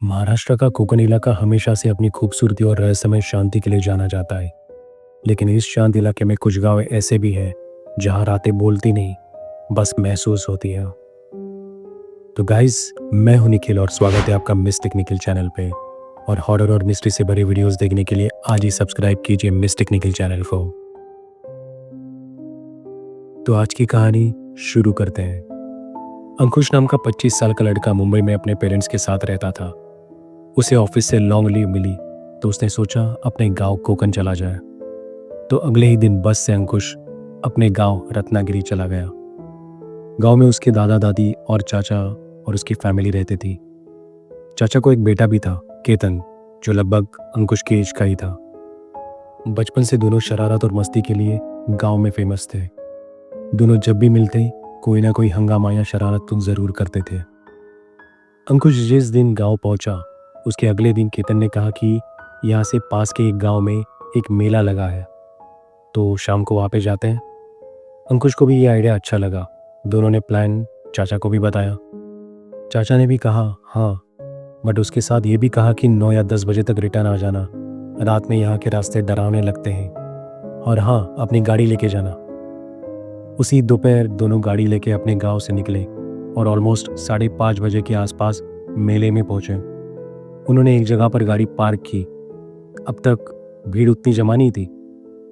महाराष्ट्र का कोकण इलाका हमेशा से अपनी खूबसूरती और रहस्यमय शांति के लिए जाना जाता है। लेकिन इस शांत इलाके में कुछ गांव ऐसे भी हैं जहां रातें बोलती नहीं, बस महसूस होती है। तो गाइस, मैं हूं निखिल और स्वागत है आपका मिस्टिक निखिल चैनल पे। और हॉरर और मिस्ट्री से भरी वीडियोस देखने के लिए आज ही सब्सक्राइब कीजिए मिस्टिक निखिल चैनल को। तो आज की कहानी शुरू करते हैं। अंकुश नाम का 25 साल का लड़का मुंबई में अपने पेरेंट्स के साथ रहता था। उसे ऑफिस से लॉन्ग लीव मिली तो उसने सोचा अपने गांव कोकण चला जाए। तो अगले ही दिन बस से अंकुश अपने गांव रत्नागिरी चला गया। गांव में उसके दादा दादी और चाचा और उसकी फैमिली रहती थी। चाचा को एक बेटा भी था, केतन, जो लगभग अंकुश की एज का ही था। बचपन से दोनों शरारत और मस्ती के लिए गांव में फेमस थे। दोनों जब भी मिलते कोई ना कोई हंगामा या शरारत तो जरूर करते थे। अंकुश जिस दिन गांव पहुंचा उसके अगले दिन केतन ने कहा कि यहाँ से पास के एक गांव में एक मेला लगा है, तो शाम को वहाँ पे जाते हैं। अंकुश को भी ये आइडिया अच्छा लगा। दोनों ने प्लान चाचा को भी बताया। चाचा ने भी कहा हाँ, बट उसके साथ ये भी कहा कि 9 या 10 बजे तक रिटर्न आ जाना। रात में यहाँ के रास्ते डरावने लगते हैं, और हाँ, अपनी गाड़ी लेके जाना। उसी दोपहर दोनों गाड़ी लेके अपने गांव से निकले और ऑलमोस्ट 5:30 बजे के आसपास मेले में पहुंचे। उन्होंने एक जगह पर गाड़ी पार्क की। अब तक भीड़ उतनी जमा नहीं थी।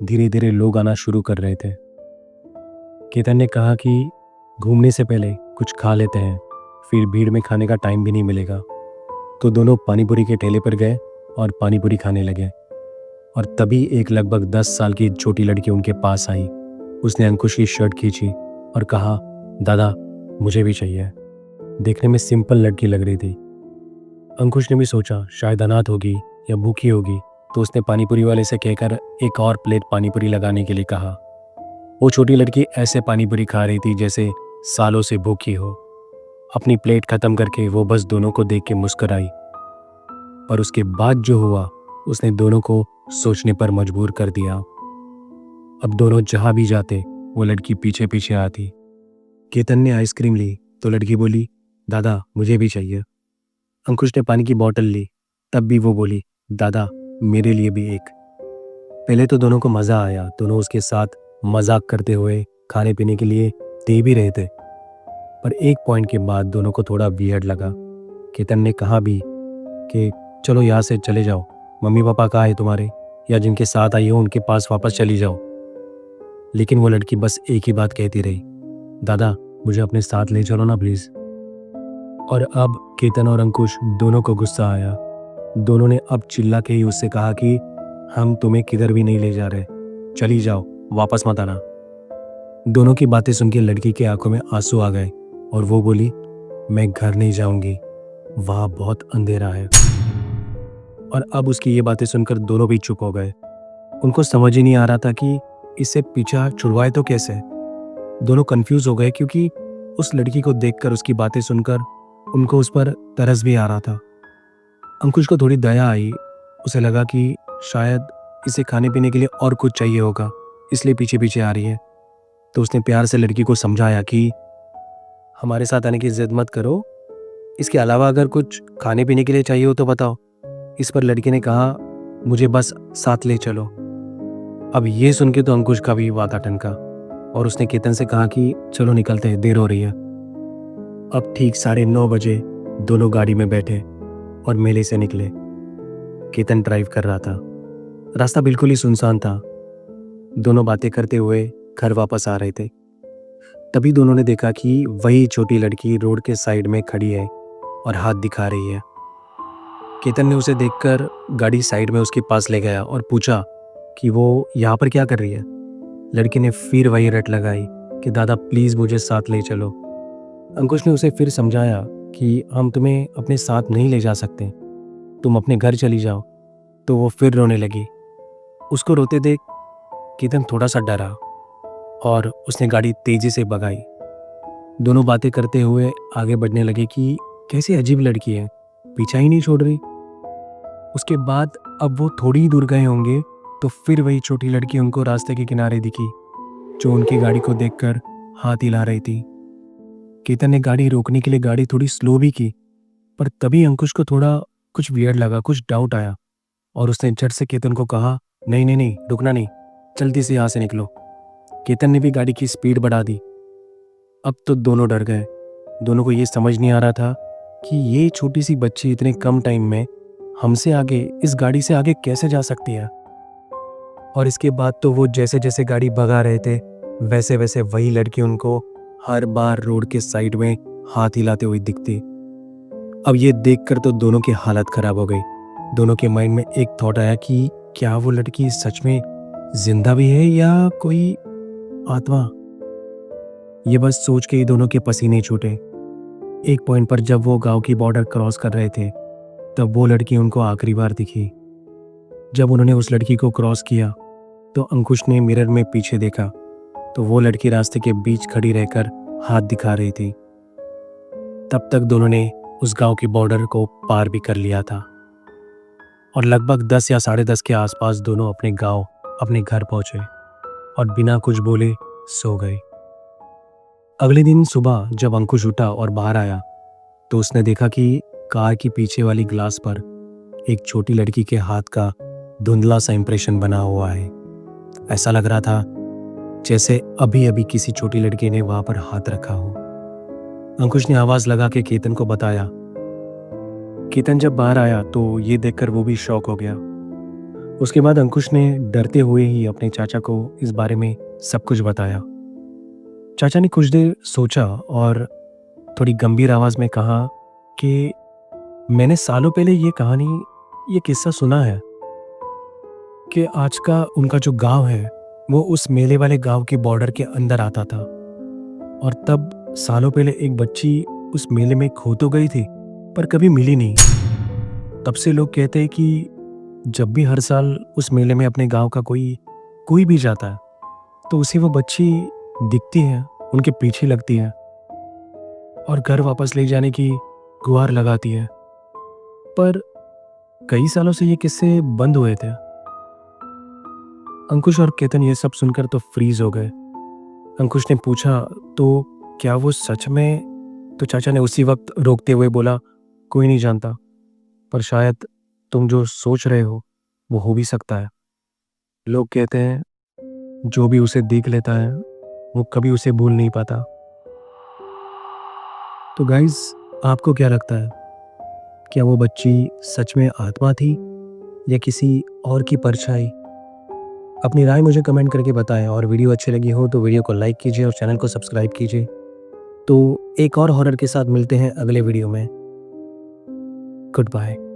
धीरे धीरे लोग आना शुरू कर रहे थे। केतन ने कहा कि घूमने से पहले कुछ खा लेते हैं, फिर भीड़ में खाने का टाइम भी नहीं मिलेगा। तो दोनों पानीपुरी के ठेले पर गए और पानीपुरी खाने लगे। और तभी एक लगभग 10 साल की छोटी लड़की उनके पास आई। उसने अंकुश की शर्ट खींची और कहा, दादा मुझे भी चाहिए। देखने में सिंपल लड़की लग रही थी। अंकुश ने भी सोचा शायद अनाथ होगी या भूखी होगी, तो उसने पानीपुरी वाले से कहकर एक और प्लेट पानीपुरी लगाने के लिए कहा। वो छोटी लड़की ऐसे पानीपुरी खा रही थी जैसे सालों से भूखी हो। अपनी प्लेट खत्म करके वो बस दोनों को देख के मुस्कुराई। पर उसके बाद जो हुआ उसने दोनों को सोचने पर मजबूर कर दिया। अब दोनों जहां भी जाते वो लड़की पीछे पीछे आती। केतन ने आइसक्रीम ली तो लड़की बोली, दादा मुझे भी चाहिए। अंकुश ने पानी की बोतल ली, तब भी वो बोली, दादा मेरे लिए भी एक। पहले तो दोनों को मज़ा आया। दोनों उसके साथ मजाक करते हुए खाने पीने के लिए दे भी रहे थे। पर एक पॉइंट के बाद दोनों को थोड़ा वियर्ड लगा। केतन ने कहा भी कि चलो यहाँ से चले जाओ, मम्मी पापा कहाँ है तुम्हारे, या जिनके साथ आई हो उनके पास वापस चली जाओ। लेकिन वो लड़की बस एक ही बात कहती रही, दादा मुझे अपने साथ ले चलो ना प्लीज़। और अब केतन और अंकुश दोनों को गुस्सा आया। दोनों ने अब चिल्ला के ही उससे कहा कि हम तुम्हें किधर भी नहीं ले जा रहे, चली जाओ, वापस मत आना। दोनों की बातें सुन के लड़की के आंखों में आंसू आ गए और वो बोली, मैं घर नहीं जाऊंगी, वहाँ बहुत अंधेरा है। और अब उसकी ये बातें सुनकर दोनों भी चुप हो गए। उनको समझ ही नहीं आ रहा था कि इससे पीछा छुड़वाए तो कैसे। दोनों कंफ्यूज हो गए क्योंकि उस लड़की को देखकर, उसकी बातें सुनकर उनको उस पर तरस भी आ रहा था। अंकुश को थोड़ी दया आई। उसे लगा कि शायद इसे खाने पीने के लिए और कुछ चाहिए होगा, इसलिए पीछे पीछे आ रही है। तो उसने प्यार से लड़की को समझाया कि हमारे साथ आने की जिद मत करो, इसके अलावा अगर कुछ खाने पीने के लिए चाहिए हो तो बताओ। इस पर लड़की ने कहा, मुझे बस साथ ले चलो। अब ये सुन के तो अंकुश का भी वाता टनका और उसने केतन से कहा कि चलो निकलते हैं, देर हो रही है। अब ठीक 9:30 बजे दोनों गाड़ी में बैठे और मेले से निकले। केतन ड्राइव कर रहा था। रास्ता बिल्कुल ही सुनसान था। दोनों बातें करते हुए घर वापस आ रहे थे। तभी दोनों ने देखा कि वही छोटी लड़की रोड के साइड में खड़ी है और हाथ दिखा रही है। केतन ने उसे देखकर गाड़ी साइड में उसके पास ले गया और पूछा कि वो यहाँ पर क्या कर रही है। लड़की ने फिर वही रट लगाई कि दादा प्लीज़ मुझे साथ ले चलो। अंकुश ने उसे फिर समझाया कि हम तुम्हें अपने साथ नहीं ले जा सकते, तुम अपने घर चली जाओ। तो वो फिर रोने लगी। उसको रोते देख केतन थोड़ा सा डरा और उसने गाड़ी तेजी से भगाई। दोनों बातें करते हुए आगे बढ़ने लगे कि कैसी अजीब लड़की है, पीछा ही नहीं छोड़ रही। उसके बाद अब वो थोड़ी ही दूर गए होंगे तो फिर वही छोटी लड़की उनको रास्ते के किनारे दिखी, जो उनकी गाड़ी को देखकर हाथ हिला रही थी। केतन ने गाड़ी रोकने के लिए गाड़ी थोड़ी स्लो भी की, पर तभी अंकुश को थोड़ा कुछ वियर्ड लगा, कुछ डाउट आया और उसने झट से केतन को कहा, नहीं नहीं नहीं, रुकना नहीं, जल्दी से यहाँ से निकलो। केतन ने भी गाड़ी की स्पीड बढ़ा दी। अब तो दोनों डर गए। दोनों को ये समझ नहीं आ रहा था कि ये छोटी सी बच्ची इतने कम टाइम में हमसे आगे, इस गाड़ी से आगे कैसे जा सकती है। और इसके बाद तो वो जैसे जैसे गाड़ी भगा रहे थे वैसे वैसे वही लड़की उनको हर बार रोड के साइड में हाथ हिलाते हुए दिखती। अब ये देखकर तो दोनों की हालत खराब हो गई। दोनों के माइंड में एक थॉट आया कि क्या वो लड़की सच में जिंदा भी है या कोई आत्मा। ये बस सोच के ही दोनों के पसीने छूटे। एक पॉइंट पर जब वो गांव की बॉर्डर क्रॉस कर रहे थे तब वो लड़की उनको आखिरी बार दिखी। जब उन्होंने उस लड़की को क्रॉस किया तो अंकुश ने मिरर में पीछे देखा तो वो लड़की रास्ते के बीच खड़ी रहकर हाथ दिखा रही थी। तब तक दोनों ने उस गांव की बॉर्डर को पार भी कर लिया था और लगभग 10 या 10:30 के आसपास दोनों अपने गांव, अपने घर पहुंचे और बिना कुछ बोले सो गए। अगले दिन सुबह जब अंकुश उठा और बाहर आया तो उसने देखा कि कार की पीछे वाली ग्लास पर एक छोटी लड़की के हाथ का धुंधला सा इंप्रेशन बना हुआ है। ऐसा लग रहा था जैसे अभी अभी किसी छोटी लड़की ने वहां पर हाथ रखा हो। अंकुश ने आवाज लगा के केतन को बताया। केतन जब बाहर आया तो ये देखकर वो भी शॉक हो गया। उसके बाद अंकुश ने डरते हुए ही अपने चाचा को इस बारे में सब कुछ बताया। चाचा ने कुछ देर सोचा और थोड़ी गंभीर आवाज में कहा कि मैंने सालों पहले ये किस्सा सुना है कि आज का उनका जो गांव है वो उस मेले वाले गांव के बॉर्डर के अंदर आता था और तब सालों पहले एक बच्ची उस मेले में खो तो गई थी पर कभी मिली नहीं। तब से लोग कहते हैं कि जब भी हर साल उस मेले में अपने गांव का कोई भी जाता है तो उसे वो बच्ची दिखती है, उनके पीछे लगती है और घर वापस ले जाने की गुहार लगाती है। पर कई सालों से ये किस्से बंद हुए थे। अंकुश और केतन ये सब सुनकर तो फ्रीज हो गए। अंकुश ने पूछा, तो क्या वो सच में? तो चाचा ने उसी वक्त रोकते हुए बोला, कोई नहीं जानता, पर शायद तुम जो सोच रहे हो वो हो भी सकता है। लोग कहते हैं जो भी उसे देख लेता है वो कभी उसे भूल नहीं पाता। तो गाइस, आपको क्या लगता है, क्या वो बच्ची सच में आत्मा थी या किसी और की परछाई? अपनी राय मुझे कमेंट करके बताएं और वीडियो अच्छी लगी हो तो वीडियो को लाइक कीजिए और चैनल को सब्सक्राइब कीजिए। तो एक और हॉरर के साथ मिलते हैं अगले वीडियो में। Good bye.